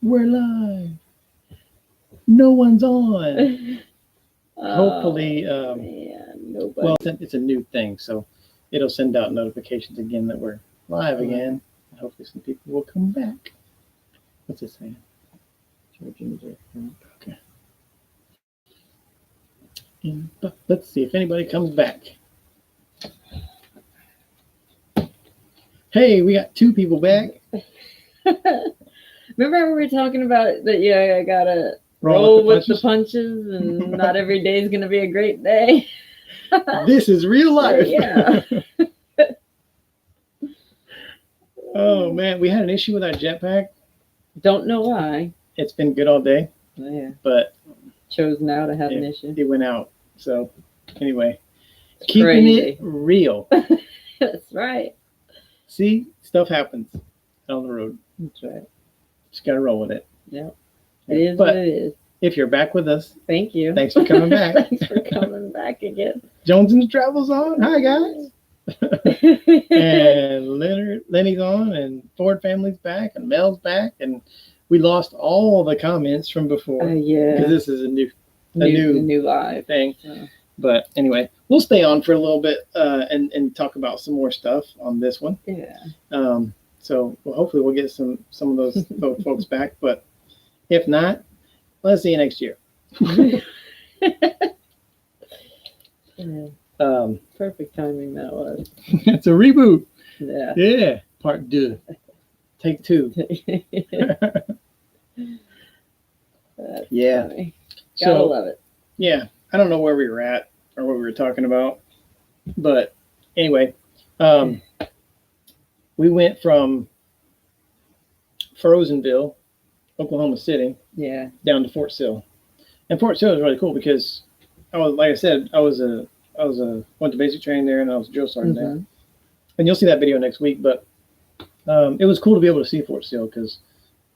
We're live. No one's on. Hopefully, man, nobody. well, it's a new thing, so it'll send out notifications again that we're live again. And hopefully, some people will come back. What's it saying? Okay. But let's see if anybody comes back. Hey, we got 2 people back. Remember we were talking about that? Yeah, I gotta Roll with the punches, and not every day is gonna be a great day. This is real life. Yeah. Oh man, we had an issue with our jetpack. Don't know why. It's been good all day, Yeah. but Chose now to have an issue. it went out. So anyway, It's keeping crazy. it real. That's right. See, stuff happens on the road. That's right. Just gotta roll with it. Yeah. It is But what it is. if you're back with us, Thank you. thanks for coming back. Thanks for coming back again. Jones and Travels on. Hi guys. And Lenny's on, and Ford family's back, and Mel's back, and we lost all the comments from before Yeah. because this is a new live thing. So. But anyway, we'll stay on for a little bit and talk about some more stuff on this one. Yeah. So hopefully we'll get some of those folks back. But if not, let's see you next year. Perfect timing that was. It's a reboot. Yeah. Yeah. Part 2. Take 2. Yeah. Funny. Gotta love it. Yeah. I don't know where we were at or what we were talking about. But anyway, we went from Frozenville, Oklahoma City, down to Fort Sill. And Fort Sill was really cool because I went to basic training there, and I was a drill sergeant there. And you'll see that video next week. But it was cool to be able to see Fort Sill because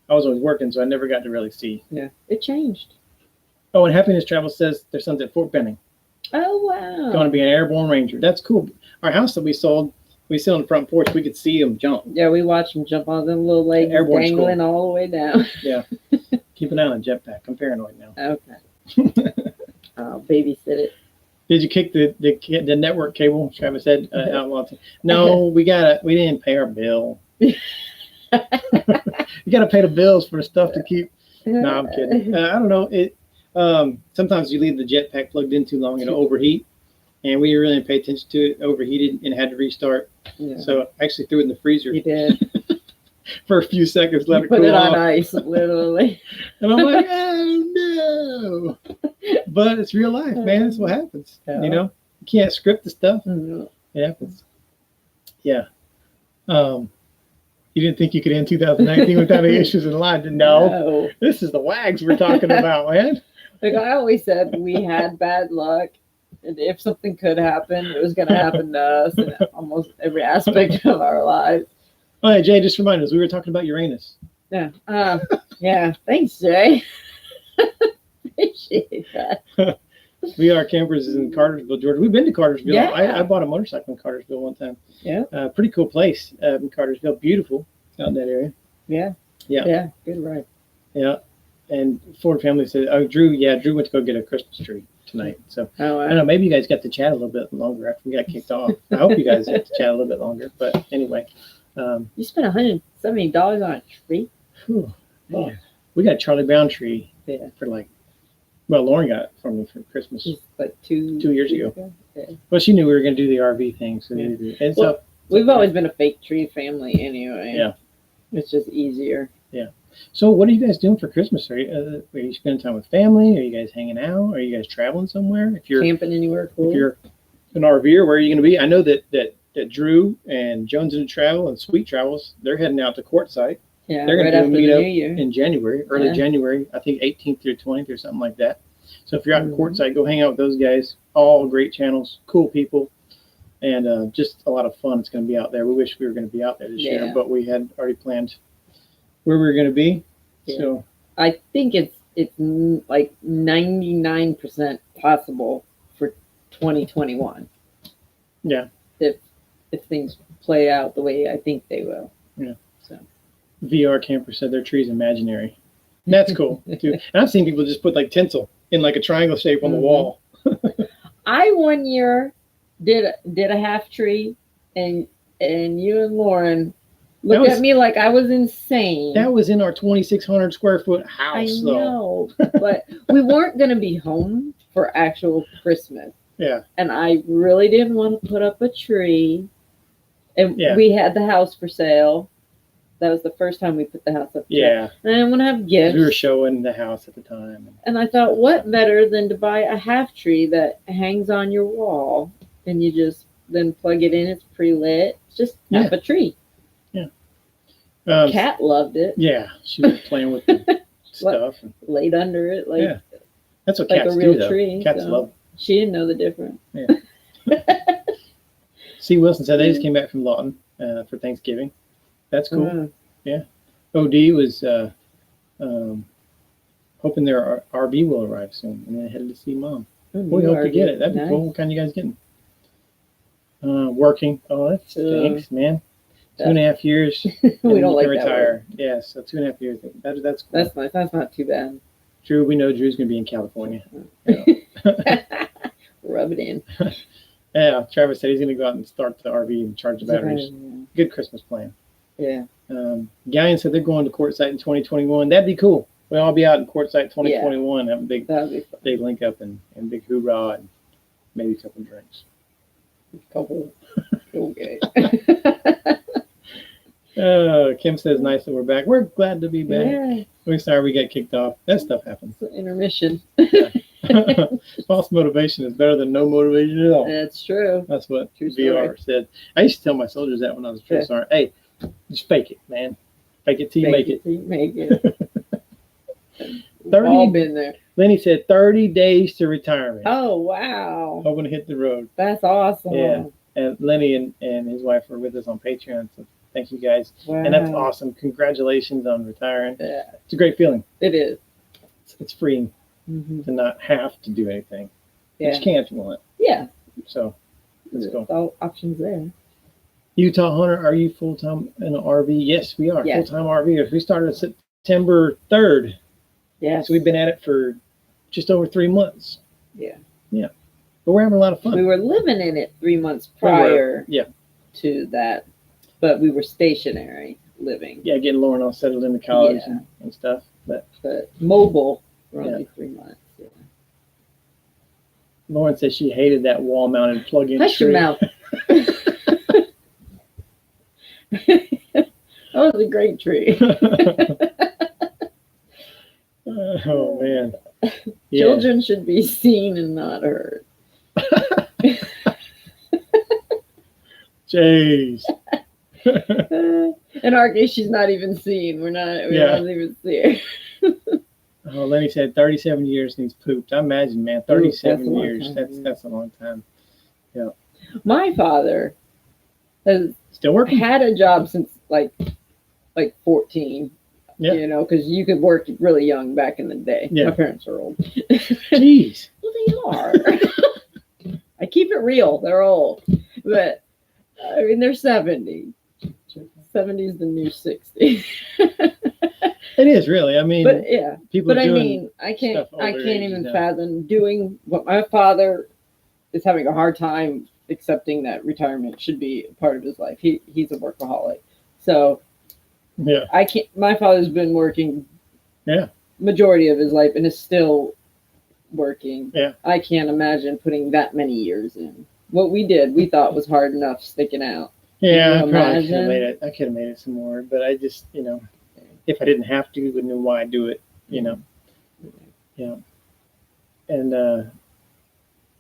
I was always working, so I never got to really see. Yeah, it changed. Oh, and Happiness Travel says there's something at Fort Benning. Oh wow! Going to be an airborne ranger. That's cool. Our house that we sold, we sit on the front porch. We could see them jump. Yeah, we watched them jump on them little legs, dangling all the way down. Yeah. Keep an eye on the jetpack. I'm paranoid now. Okay. I'll babysit it. Did you kick the network cable? Travis said outlaw. No, we didn't pay our bill. You got to pay the bills for stuff to keep. No, I'm kidding. I don't know. Sometimes you leave the jetpack plugged in too long and it'll overheat, and we really didn't pay attention to it. Overheated and had to restart. Yeah. So I actually threw it in the freezer. You did. For a few seconds, let it cool off. Put it on off. ice, literally. And I'm like, oh no! But it's real life, man. That's what happens. Yeah. You know, you can't script the stuff. Mm-hmm. It happens. Yeah. You didn't think you could end 2019 without any issues in line? No. This is the wags we're talking about, man. Like I always said, we had bad luck, and if something could happen, it was going to happen to us in almost every aspect of our lives. Oh, yeah, Jay, just remind us, we were talking about Uranus. Yeah. Yeah. Thanks, Jay. Appreciate that. VR Campers is in Cartersville, Georgia. We've been to Cartersville. Yeah. I bought a motorcycle in Cartersville one time. Yeah. Pretty cool place in Cartersville. Beautiful out in that area. Yeah. Yeah. Yeah. Good ride. Yeah. And Ford family said, oh, Drew went to go get a Christmas tree tonight. So I don't know, maybe you guys got to chat a little bit longer after we got kicked off. I hope you guys got to chat a little bit longer. But anyway. You spent $170 on a tree? Whew, man. We got a Charlie Brown tree for Lauren got it for me for Christmas. Like 2 years ago. Yeah. Well, she knew we were going to do the RV thing. So we've always been a fake tree family anyway. Yeah. It's just easier. Yeah. So what are you guys doing for Christmas? Are you spending time with family? Are you guys hanging out? Are you guys traveling somewhere? If you're camping anywhere cool? If you're an RVer, where are you going to be? I know that Drew and Jones and Travel and Sweet Travels, they're heading out to Quartzsite. Yeah, they're going to do a meetup in January, early January, I think 18th through 20th or something like that. So if you're out in Quartzsite, go hang out with those guys. All great channels, cool people, and just a lot of fun. It's going to be out there. We wish we were going to be out there this year, but we had already planned where we were going to be. Yeah. So I think it's like 99% possible for 2021. Yeah. If things play out the way I think they will. Yeah. So VR Camper said their tree's imaginary. That's cool too. And I've seen people just put like tinsel in like a triangle shape on the wall. I one year did a half tree, and you and Lauren looked at me like I was insane. That was in our 2,600 square foot house, I know, but we weren't going to be home for actual Christmas. Yeah. And I really didn't want to put up a tree. And we had the house for sale. That was the first time we put the house up. Yeah. And I didn't want to have gifts. We were showing the house at the time. And I thought, what better than to buy a half tree that hangs on your wall, and you just then plug it in. It's pre-lit. It's just half a tree. Yeah. Cat loved it. Yeah. She was playing with the stuff. And laid under it. Like, that's what like cats a real do, though. tree. Cats love it. She didn't know the difference. Yeah. C. Wilson said they just came back from Lawton for Thanksgiving. That's cool. Yeah. OD was hoping their RV will arrive soon, and then headed to see Mom. We hope to get it. That'd be cool. What kind you guys getting? Working. Oh, that stinks, man. 2.5 years. We don't like retire. Yeah, so 2.5 years. That's cool. That's nice. That's not too bad. Drew, we know Drew's going to be in California. Rub it in. Yeah, Travis said he's going to go out and start the RV and charge the batteries. Good Christmas plan. Yeah. Galleon said they're going to Quartzsite in 2021. That'd be cool. We'll all be out in Quartzsite 2021. Have a big link up and big hoorah and maybe a couple drinks. Okay. Kim says, nice that we're back. We're glad to be back. Yeah. We're sorry we got kicked off. That stuff happens. It's an intermission. False motivation is better than no motivation at all. That's true. That's what VR said. I used to tell my soldiers that when I was a drill sergeant. Hey, just fake it, man. Fake it till you make it. Till you make it. 30, all been there. Lenny said 30 days to retirement. Oh, wow. Hoping to hit the road. That's awesome. Yeah. And Lenny and his wife are with us on Patreon. So thank you guys. Wow. And that's awesome. Congratulations on retiring. Yeah. It's a great feeling. It is. It's freeing to not have to do anything. Yeah. But you can if you want. Yeah. So let's go. All options there. Utah Hunter, are you full-time in an RV? Yes, we are. Yes. Full-time RVers. We started September 3rd. Yeah. So we've been at it for just over 3 months. Yeah. Yeah. But we're having a lot of fun. We were living in it 3 months prior to that, but we were stationary living. Yeah, getting Lauren all settled into college and stuff. But mobile for only 3 months. Yeah. Lauren said she hated that wall-mounted plug-in Hush tree. your mouth. That was a great tree. Oh, man. Yeah. Children should be seen and not heard. Jeez. In our case, she's not even seen. We're not even seeing her. Oh, Lenny said 37 years and he's pooped. I imagine, man, 37 years. That's a long time. Yeah. My father has still working. Had a job since like 14. Yeah. You know, because you could work really young back in the day. Yeah. My parents are old. Jeez. Well, they are. I keep it real. They're old. But, I mean, they're 70. 70 is the new 60. It is really. I mean, but yeah. People but I mean, I can't even fathom doing what my father is having a hard time accepting that retirement should be a part of his life. He's a workaholic. So yeah, I can't. My father's been working majority of his life and is still working. Yeah. I can't imagine putting that many years in. What we did, we thought was hard enough sticking out. Yeah, I probably could have made it. I could have made it some more, but I just, if I didn't have to, wouldn't know why I do it, Yeah. And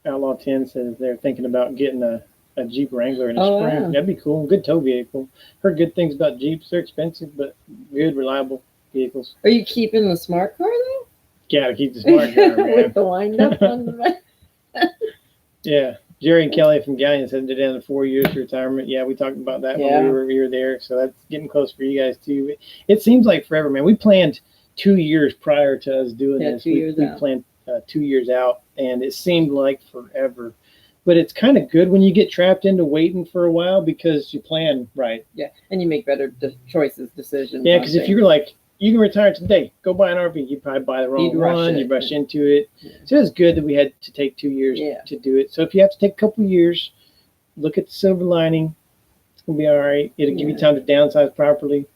Outlaw 10 says they're thinking about getting a Jeep Wrangler in the spring. Wow. That'd be cool. Good tow vehicle. Heard good things about Jeeps. They're expensive, but good, reliable vehicles. Are you keeping the smart car though? Gotta keep the smart car, man. With the wind up on the back. Yeah. Jerry and Kelly from Galleon said they're down to 4 years to retirement. Yeah, we talked about that when we were there. So that's getting close for you guys too. It seems like forever, man. We planned 2 years prior to us doing this. 2 years out. We planned 2 years out, and it seemed like forever. But it's kind of good when you get trapped into waiting for a while because you plan right. Yeah, and you make better decisions. Yeah, because if you're like, you can retire today. Go buy an RV. You probably buy the wrong one. You rush into it. Yeah. So it's good that we had to take 2 years to do it. So if you have to take a couple years, look at the silver lining. It's gonna be all right. It'll give you time to downsize properly,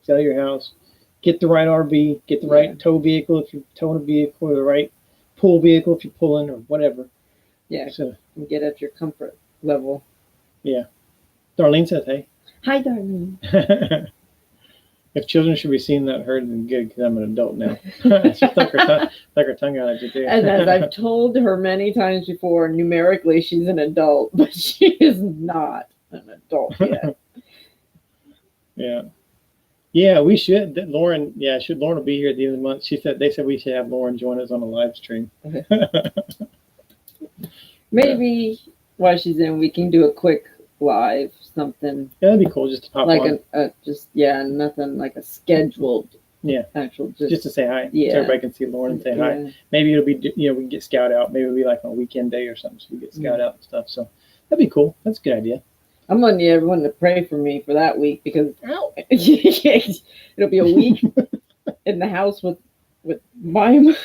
sell your house, get the right RV, get the right tow vehicle if you're towing a vehicle, or the right pull vehicle if you're pulling, or whatever. Yeah. So get at your comfort level. Yeah. Darlene says, "Hey." Hi, Darlene. If children should be seen, not heard, then good, because I'm an adult now. She stuck her tongue out at you too. And as I've told her many times before, numerically she's an adult, but she is not an adult yet. Yeah, we should. Lauren will be here at the end of the month. They said we should have Lauren join us on a live stream. Maybe while she's in, we can do a quick live something. Yeah, that'd be cool, just to pop like on. Nothing like a scheduled. Yeah, actual just to say hi. Yeah, so everybody can see Lauren and say hi. Maybe it'll be we can get Scout out. Maybe it'll be like on a weekend day or something, so we get Scout out and stuff. So that'd be cool. That's a good idea. I'm wanting everyone to pray for me for that week, because it'll be a week in the house with my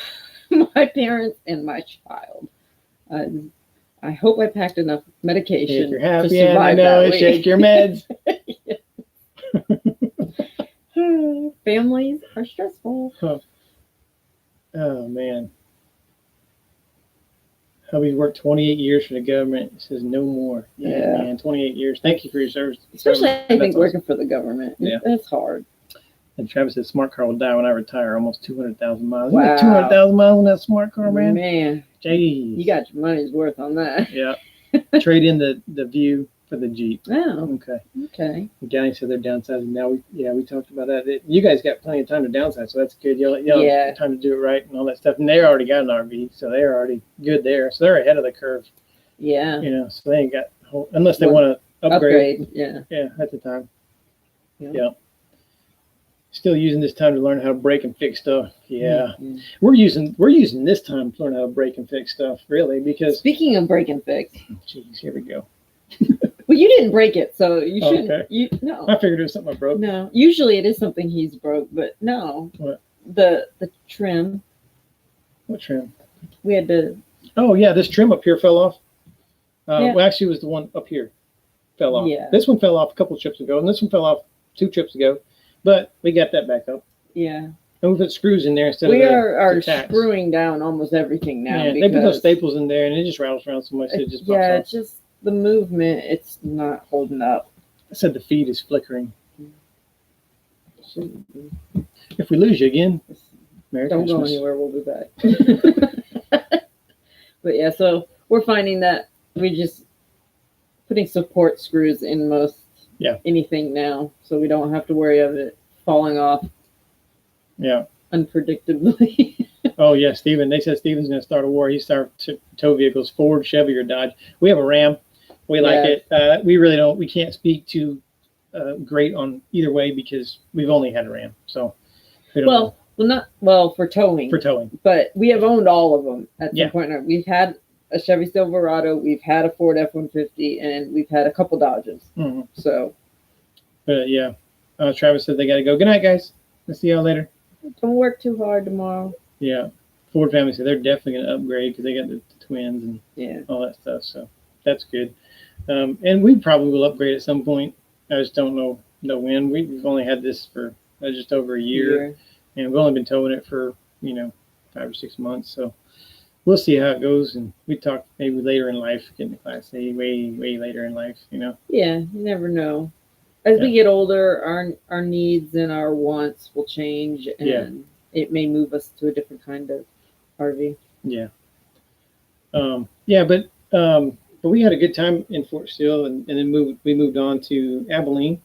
parents and my child. I hope I packed enough medication. If you're happy, and I know, shake your meds. Families are stressful. Huh. Oh man. Hubby worked 28 years for the government. He says no more. Yeah, man, 28 years. Thank you for your service. Especially, I think, working for the government. Yeah. That's hard. And Travis said, smart car will die when I retire. Almost 200,000 miles. Wow. 200,000 miles on that smart car, man. Man. Jeez. You got your money's worth on that. Yeah. Trade in the View for the Jeep. Oh. Okay. Johnny said they're downsizing now. We talked about that. You guys got plenty of time to downsize, so that's good. You'll have time to do it right and all that stuff. And they already got an RV, so they're already good there. So they're ahead of the curve. Yeah. So they ain't got unless they want to upgrade. Yeah. Yeah, at the time. Yeah. Still using this time to learn how to break and fix stuff. Yeah. Mm-hmm. We're using this time to learn how to break and fix stuff, really, because speaking of break and fix. Jeez, here we go. Well, you didn't break it, so you shouldn't. Okay. No. I figured it was something I broke. No. Usually it is something he's broke, but no. What? The trim. What trim? We had to. Oh yeah, this trim up here fell off. Well, actually, it was the one up here fell off. Yeah. This one fell off a couple of trips ago, and this one fell off 2 trips ago. But we got that back up. Yeah. And we put screws in there instead of we are screwing down almost everything now. Yeah, they put those staples in there, and it just rattles around so much that it just pops off. It's just the movement. It's not holding up. I said the feed is flickering. If we lose you again, don't go anywhere. We'll be back. But yeah, so we're finding that we just putting support screws in most anything now, so we don't have to worry of it falling off. Yeah. Unpredictably. Oh yeah, Steven. They said Steven's going to start a war. He started tow vehicles, Ford, Chevy, or Dodge. We have a Ram. We like it. We really don't. We can't speak too great on either way because we've only had a Ram. So. For towing. For towing. But we have owned all of them at some point. We've had a Chevy Silverado, we've had a Ford F-150, and we've had a couple Dodges. Mm-hmm. So. Yeah. Travis said they got to go. Good night, guys. I'll see y'all later. Don't work too hard tomorrow. Yeah. Ford family said they're definitely going to upgrade because they got the twins and all that stuff. So that's good. And we probably will upgrade at some point. I just don't know when. We've only had this for just over a year. And we've only been towing it for, 5 or 6 months. So we'll see how it goes. And we talk maybe later in life, getting the Class A way later in life, Yeah, you never know. As we get older, our needs and our wants will change, and it may move us to a different kind of RV. Yeah. But we had a good time in Fort Sill, and then we moved on to Abilene.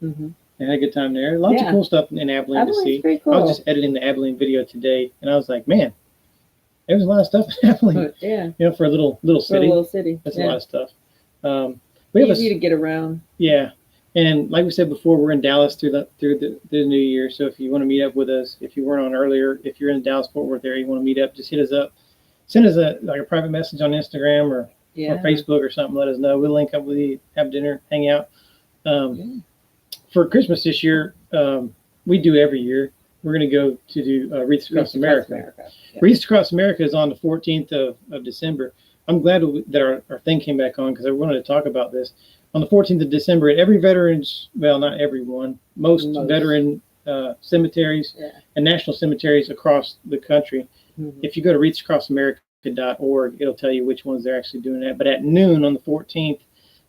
Mm-hmm. And had a good time there. Lots of cool stuff in Abilene to see. Pretty cool. I was just editing the Abilene video today, and I was like, man, there was a lot of stuff in Abilene. For a little city. That's a lot of stuff. Easy to get around. Yeah. And like we said before, we're in Dallas through the new year. So if you want to meet up with us, if you weren't on earlier, if you're in the Dallas-Fort Worth area, you want to meet up, just hit us up. Send us a private message on Instagram or Facebook or something. Let us know. We'll link up with you, have dinner, hang out. For Christmas this year, we do every year. we're going to go to do Wreaths Across America. Yeah. Wreaths Across America is on the 14th of December. I'm glad that our thing came back on because I wanted to talk about this. On the 14th of December, at every veterans, well, not everyone, most veteran cemeteries and national cemeteries across the country, if you go to wreathsacrossamerica.org, it'll tell you which ones they're actually doing that. But at noon on the 14th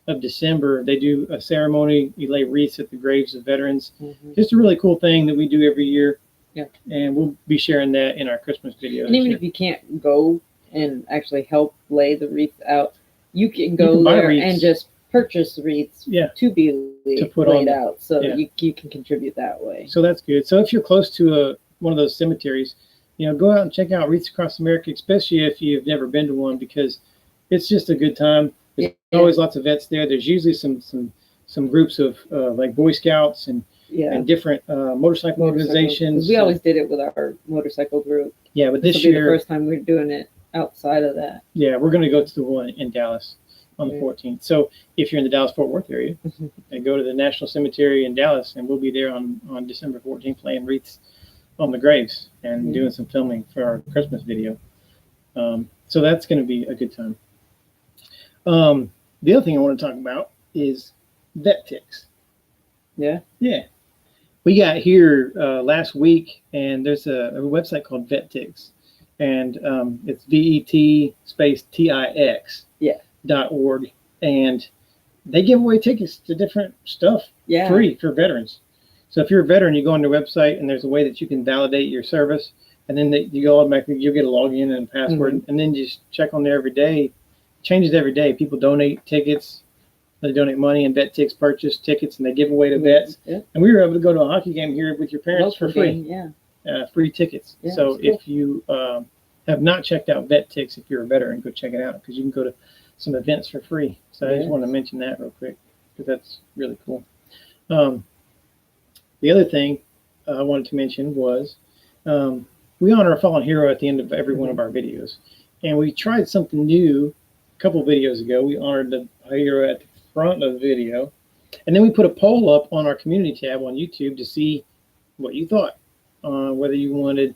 of December, they do a ceremony. You lay wreaths at the graves of veterans. Just a really cool thing that we do every year. Yeah. And we'll be sharing that in our Christmas video. And even if you can't go and actually help lay the wreath out, you can go there and just purchase wreaths to be laid out. So you can contribute that way. So that's good. So if you're close to one of those cemeteries, go out and check out Wreaths Across America, especially if you've never been to one, because it's just a good time. There's always lots of vets there. There's usually some groups of like Boy Scouts and different motorcycle organizations. We always did it with our motorcycle group. Yeah, but this year, the first time we're doing it outside of that. Yeah, we're going to go to the one in Dallas on the 14th. So if you're in the Dallas-Fort Worth area, and go to the National Cemetery in Dallas, and we'll be there on December 14th laying wreaths on the graves and doing some filming for our Christmas video. So that's going to be a good time. The other thing I want to talk about is vet ticks. Yeah. We got here last week, and there's a website called Vet Ticks, and it's VET_TIX.org, and they give away tickets to different stuff free for veterans. So if you're a veteran, you go on their website, and there's a way that you can validate your service, and then you go automatically, you'll get a login and a password, and then just check on there every day. Changes every day. People donate tickets. They donate money, and Vet Ticks purchase tickets, and they give away to vets. And we were able to go to a hockey game here with your parents for free. Free tickets. So if you have not checked out Vet Ticks, if you're a veteran, go check it out, because you can go to some events for free. So I just want to mention that real quick, because that's really cool. The other thing I wanted to mention was we honor a fallen hero at the end of every one of our videos. And we tried something new a couple of videos ago. We honored the hero at the front of the video. And then we put a poll up on our community tab on YouTube to see what you thought, whether you wanted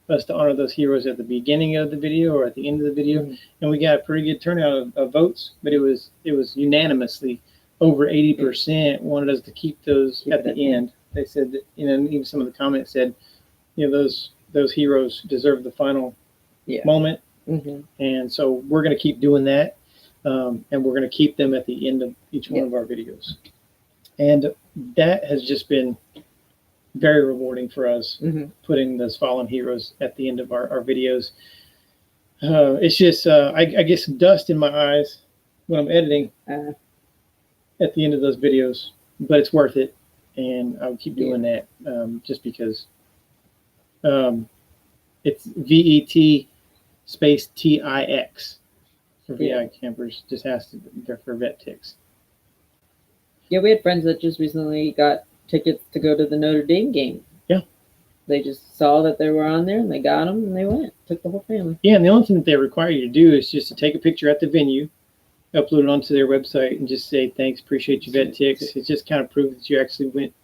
us to honor those heroes at the beginning of the video or at the end of the video. And we got a pretty good turnout of votes, but it was unanimously over 80% wanted us to keep those at the end. They said that, even some of the comments said, those heroes deserve the final moment. And so we're going to keep doing that. And we're going to keep them at the end of each one of our videos. And that has just been very rewarding for us, putting those fallen heroes at the end of our videos. It's just, I get some dust in my eyes when I'm editing at the end of those videos, but it's worth it. And I'll keep doing that just because it's VET_TIX for VI campers. Just has to be for Vet Ticks. Yeah, we had friends that just recently got tickets to go to the Notre Dame game. Yeah. They just saw that they were on there, and they got them, and they went. Took the whole family. Yeah, and the only thing that they require you to do is just to take a picture at the venue, upload it onto their website, and just say, thanks, appreciate you, Vet Ticks. It just kind of proves that you actually went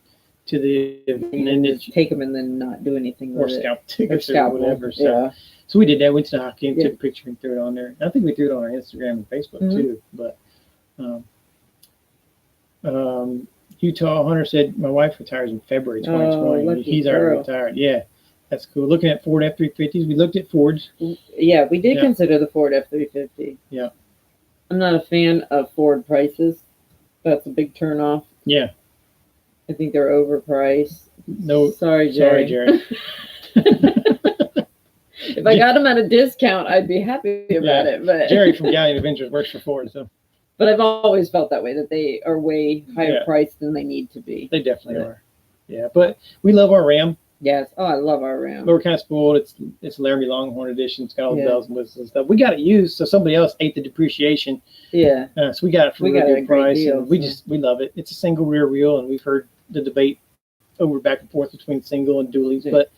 to the event. And then take them and then not do anything with it. Or scalp tickets or whatever. So we did that. Went to the hockey game, took a picture, and threw it on there. I think we threw it on our Instagram and Facebook too. But Utah Hunter said, my wife retires in February 2020. He's already retired. Yeah, that's cool. Looking at Ford F-350s. We looked at Fords. Yeah, we did consider the Ford F-350. Yeah. I'm not a fan of Ford prices. That's a big turnoff. Yeah. I think they're overpriced. No. Sorry, Jerry. If I got them at a discount, I'd be happy about it. But Jerry from Galleon Adventures works for Ford, so. But I've always felt that way, that they are way higher priced than they need to be. They definitely are. Yeah, but we love our Ram. Yes. Oh, I love our Ram. But we're kind of spoiled. It's Laramie Longhorn edition. It's got all the bells and whistles and stuff. We got it used, so somebody else ate the depreciation. Yeah. So we got it for a good price. Deal, and we love it. It's a single rear wheel, and we've heard the debate over back and forth between single and dualies, but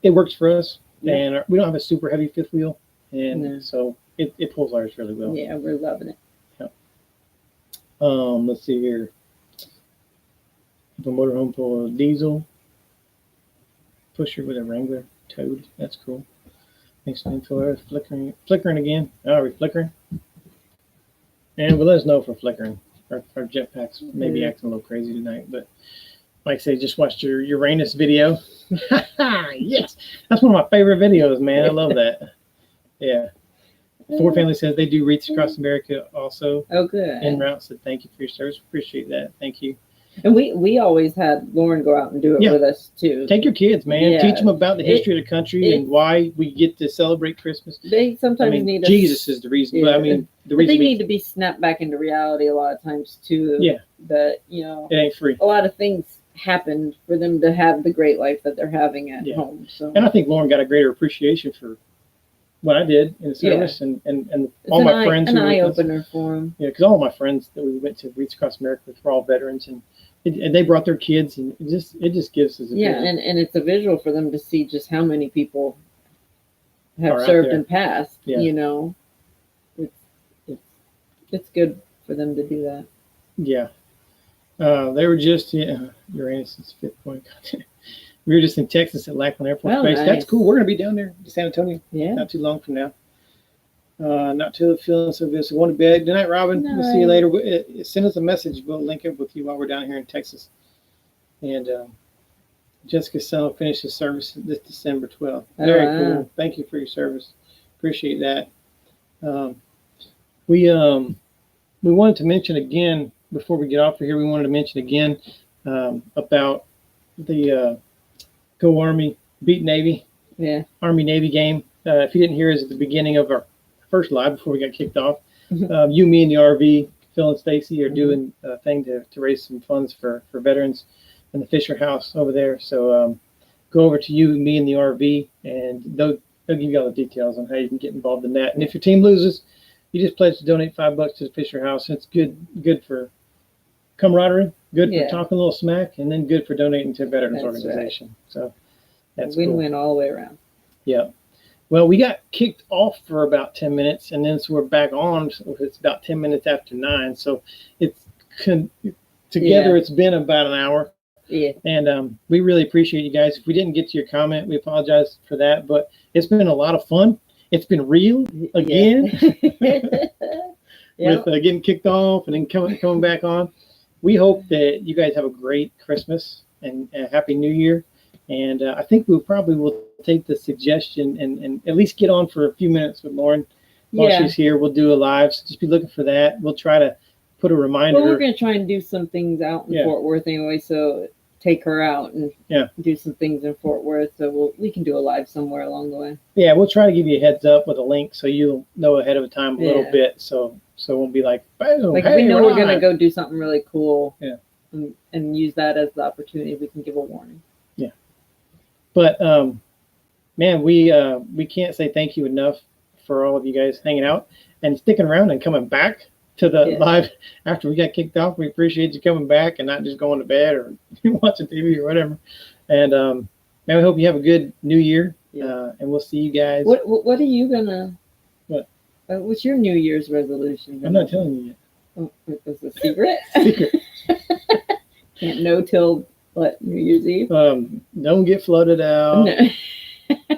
it works for us. Yeah. And we don't have a super heavy fifth wheel, and so it pulls ours really well. Yeah, we're loving it. Let's see here. The motorhome pull diesel. Pusher with a Wrangler Toad. That's cool. Thanks for the info. Flickering again. Oh, are we flickering? And well, let us know if we're flickering. Our jetpacks may be acting a little crazy tonight, but like I say, just watched your Uranus video. Yes, that's one of my favorite videos, man. I love that. Yeah. Ford Family says they do Wreaths Across America also. Oh, good. En route, said thank you for your service. Appreciate that. Thank you. And we always had Lauren go out and do it with us too. Take your kids, man. Teach them about the history of the country and why we get to celebrate Christmas. They sometimes need Jesus is the reason, but I mean the reason they need to be snapped back into reality a lot of times too. Yeah. That it ain't free. A lot of things happen for them to have the great life that they're having at home. So, and I think Lauren got a greater appreciation for what I did in the service, and all my friends. An eye opener for them. Yeah, because all my friends that we went to Wreaths Across America with were all veterans, and they brought their kids, and it just gives us and it's a visual for them to see just how many people have served and passed. Yeah. It's good for them to do that. Yeah. They were just Uranus' fifth point. We were just in Texas at Lackland Air Force Base. Nice. That's cool. We're going to be down there to San Antonio. Yeah. Not too long from now. Not too feeling so good. So going to bed. Good night, Robin. Night. We'll see you later. Send us a message. We'll link up with you while we're down here in Texas. And Jessica's son will finish his service this December 12th. Very cool. Thank you for your service. Appreciate that. We wanted to mention again, before we get off of here, we wanted to mention again about the Go Army Beat Navy. Yeah. Army-Navy game. If you didn't hear us at the beginning of our first live before we got kicked off, you, me, and the RV, Phil and Stacy are doing a thing to raise some funds for veterans in the Fisher House over there. So go over to you, me, and the RV, and they'll give you all the details on how you can get involved in that. And if your team loses, you just pledge to donate $5 to the Fisher House. It's good for camaraderie, good for talking a little smack, and then good for donating to a veterans organization. Right. So that's win-win all the way around. Yeah. Well, we got kicked off for about 10 minutes, and then so we're back on. So it's about 10 minutes after 9. So it's together. It's been about an hour. Yeah. And we really appreciate you guys. If we didn't get to your comment, we apologize for that. But it's been a lot of fun. It's been real again. With getting kicked off and then coming back on. We hope that you guys have a great Christmas and a Happy New Year. And I think we probably will take the suggestion and at least get on for a few minutes with Lauren while she's here. We'll do a live. So just be looking for that. We'll try to put a reminder. Well, we're going to try and do some things out in Fort Worth anyway. So take her out and do some things in Fort Worth. So we can do a live somewhere along the way. Yeah, we'll try to give you a heads up with a link so you'll know ahead of time a little bit. So it won't be like, if we know we're going to go do something really cool and use that as the opportunity, we can give a warning. Yeah. But, man, we can't say thank you enough for all of you guys hanging out and sticking around and coming back to the live after we got kicked off. We appreciate you coming back and not just going to bed or watching TV or whatever. And, man, we hope you have a good New Year. And we'll see you guys. What are you going to... what's your New Year's resolution? I'm not telling you yet. Oh, it's a secret? Secret. Can't know till, New Year's Eve? Don't get flooded out. No.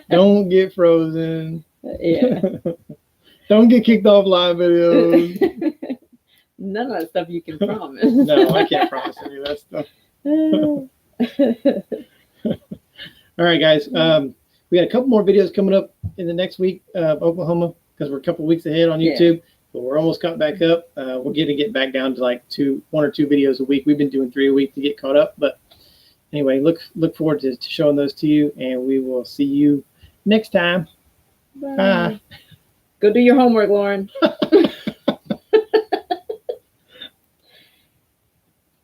Don't get frozen. Yeah. Don't get kicked off live videos. None of that stuff you can promise. No, I can't promise any of that stuff. All right, guys. We got a couple more videos coming up in the next week of Oklahoma, because we're a couple weeks ahead on YouTube, but we're almost caught back up. We'll get back down to one or two videos a week. We've been doing 3 a week to get caught up, but anyway, look forward to showing those to you, and we will see you next time. Bye. Go do your homework, Lauren.